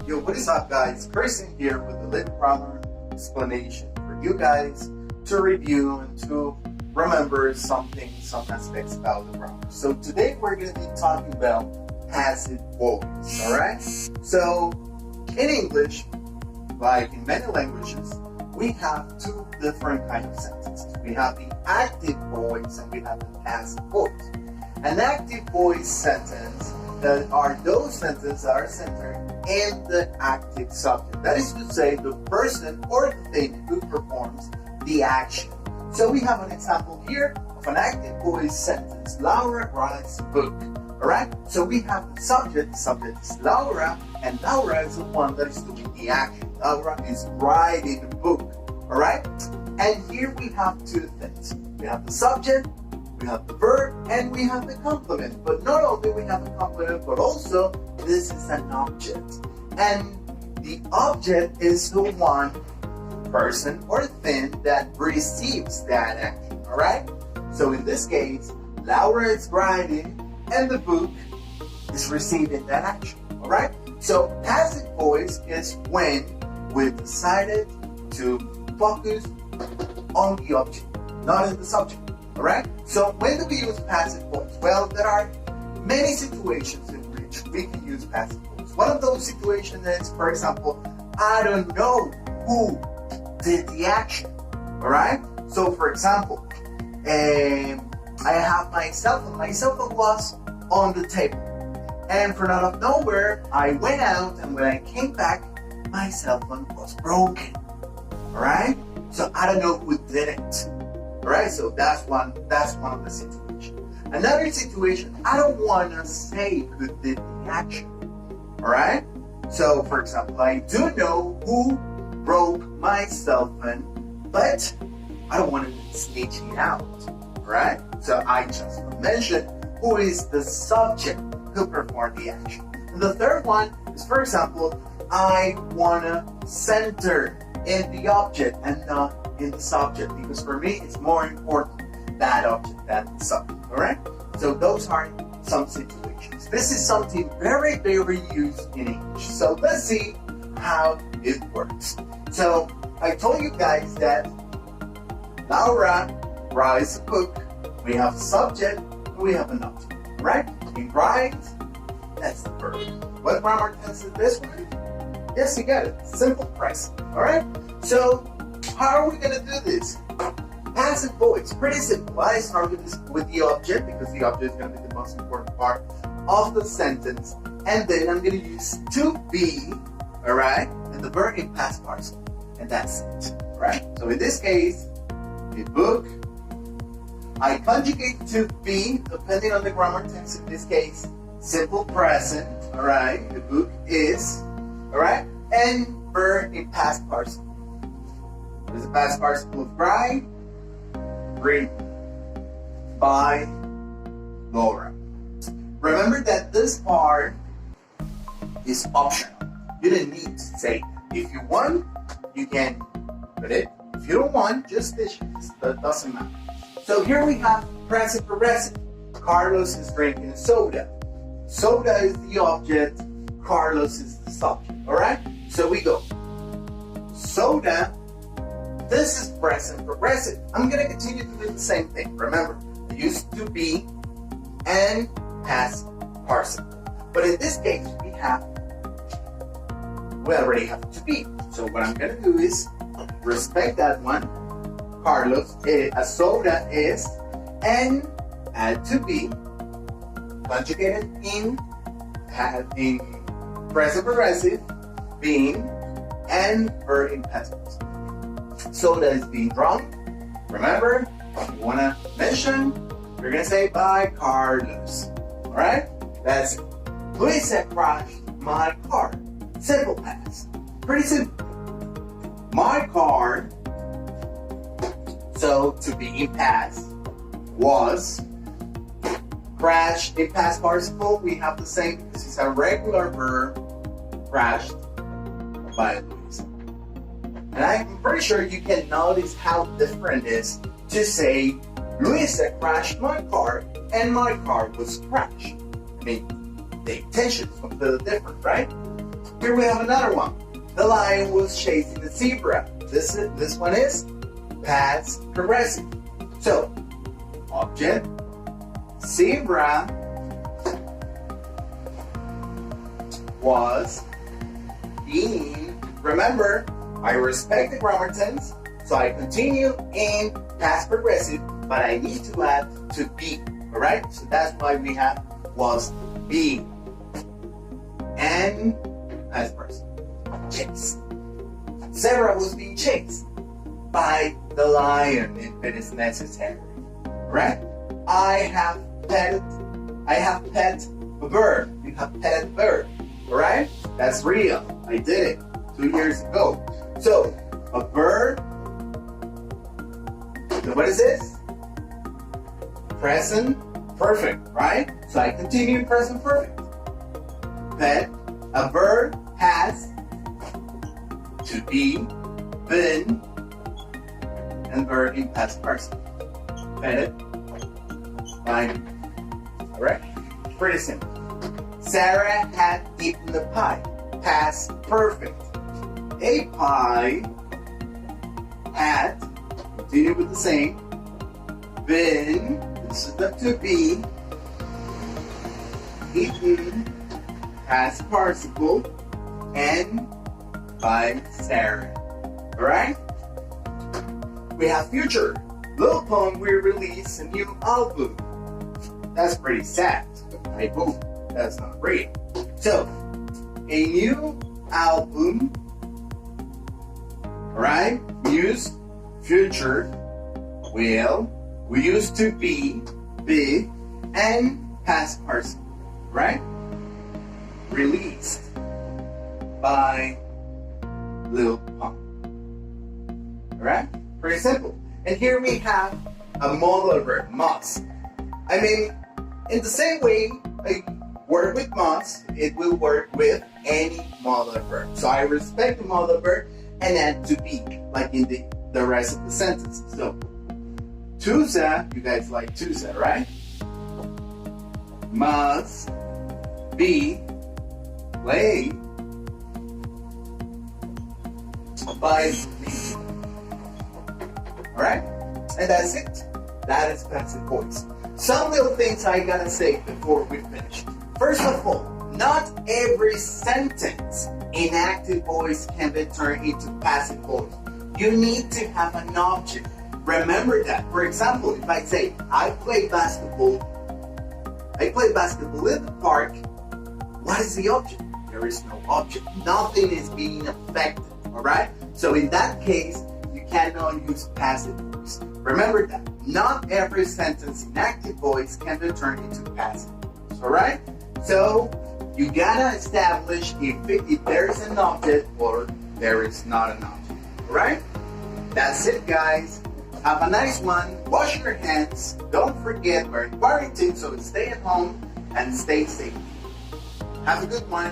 Yo, what is up guys? Christian here with a little grammar explanation for you guys to review and to remember some aspects about the grammar. So today we're going to be talking about passive voice, alright? So in English, like in many languages, we have two different kinds of sentences. We have the active voice and we have the passive voice. An active voice sentence that are those sentences that are centered in the active subject. That is to say, the person or the thing who performs the action. So we have an example here of an active voice sentence. Laura writes a book. Alright? So we have the subject is Laura, and Laura is the one that is doing the action. Laura is writing a book. Alright? And here we have two things. We have the subject, we have the verb, and we have the complement. But not only we have a complement, but also this is an object. And the object is the one person or thing that receives that action. Alright? So in this case, Laura is writing and the book is receiving that action. Alright? So passive voice is when we decided to focus on the object, not in the subject. Alright? So when do we use passive voice? Well, there are many situations in which we can use passive voice. One of those situations is, for example, I don't know who did the action. Alright? So for example, I have my cell phone. My cell phone was on the table. And from out of nowhere, I went out, and when I came back, my cell phone was broken. Alright? So I don't know who did it. Alright, so that's one of the situations. Another situation, I don't want to say who did the action. Alright? So, for example, I do know who broke my cell phone, but I don't want to snitch it out. Alright? So I just mentioned who is the subject who performed the action. And the third one is, for example, I want to center in the object and not in the subject, because for me it's more important that object than the subject. Alright? So those are some situations. This is something very, very used in English. So let's see how it works. So I told you guys that Laura writes a book. We have a subject and we have an object. Right? We write, that's the verb. What grammar tense is this one? Yes, you got it. Simple present. Alright? So how are we going to do this? Passive voice, pretty simple. I start with the object, because the object is going to be the most important part of the sentence. And then I'm going to use to be, alright, and the verb in past participle. And that's it. Alright? So in this case, a book, I conjugate to be, depending on the grammar tense. In this case, simple present, alright, the book is, alright, and verb in past participle. What is the past participle of write? Read by Laura. Remember that this part is optional. You didn't need to say it. If you want, you can put it. If you don't want, just dishes. That doesn't matter. So here we have present progressive. Carlos is drinking soda. Soda is the object. Carlos is the subject. Alright? So we go. Soda. This is present progressive. I'm going to continue to do the same thing. Remember, I used to be and past participle. But in this case, we already have to be. So what I'm going to do is respect that one. Carlos, a soda is, and add to be, conjugated in present progressive, being, and verb in past participle. Soda is being drunk. Remember, if you want to mention, you're going to say by Carlos. Alright? That's it. Luisa crashed my car. Simple past. Pretty simple. My car, so to be in past, was. Crashed in past participle, we have the same. This is a regular verb, crashed by Luisa. And I'm pretty sure you can notice how different it is to say, Luisa crashed my car and my car was crashed. I mean, the intention is completely different, right? Here we have another one. The lion was chasing the zebra. This one is past progressive. So, object, zebra was being, remember, I respect the grammar tense, so I continue in past progressive, but I need to add to be, alright? So that's why we have was being. And past person, chase. Sarah was being chased by the lion if it is necessary, right? I have pet a bird. You have pet a bird, alright? That's real. I did it 2 years ago. So, a bird, so what is this? Present perfect, right? So I continue in present perfect. Pet, a bird has to be, been, and verb in past person. Petted by me. Alright? Pretty simple. Sarah had eaten the pie. Past perfect. A pie had, continue with the same, been, this is the to be, eaten, past participle, and by Sarah. Alright? We have future. Lil Pump will release a new album. That's pretty sad. I hope that's not real. So, a new album, alright? We use future, will, we use to be, and past person, right? Released by Lil Pump. Alright? Pretty simple. And here we have a modal verb, must. I mean, in the same way I work with must, it will work with any modal verb. So I respect the modal verb and add to be, like in the rest of the sentence. So, Tuesday, you guys like Tuesday, right? Must be played by me. Alright? And that's it. That is passive voice. Some little things I gotta say before we finish. First of all, not every sentence in active voice can be turned into passive voice. You need to have an object. Remember that. For example, if I say, I play basketball in the park, what is the object? There is no object. Nothing is being affected. Alright? So in that case, you cannot use passive voice. Remember that. Not every sentence in active voice can be turned into passive voice. Alright? So you gotta establish if there is an object or there is not an object. Alright? That's it, guys. Have a nice one. Wash your hands. Don't forget we're in quarantine, so stay at home and stay safe. Have a good one.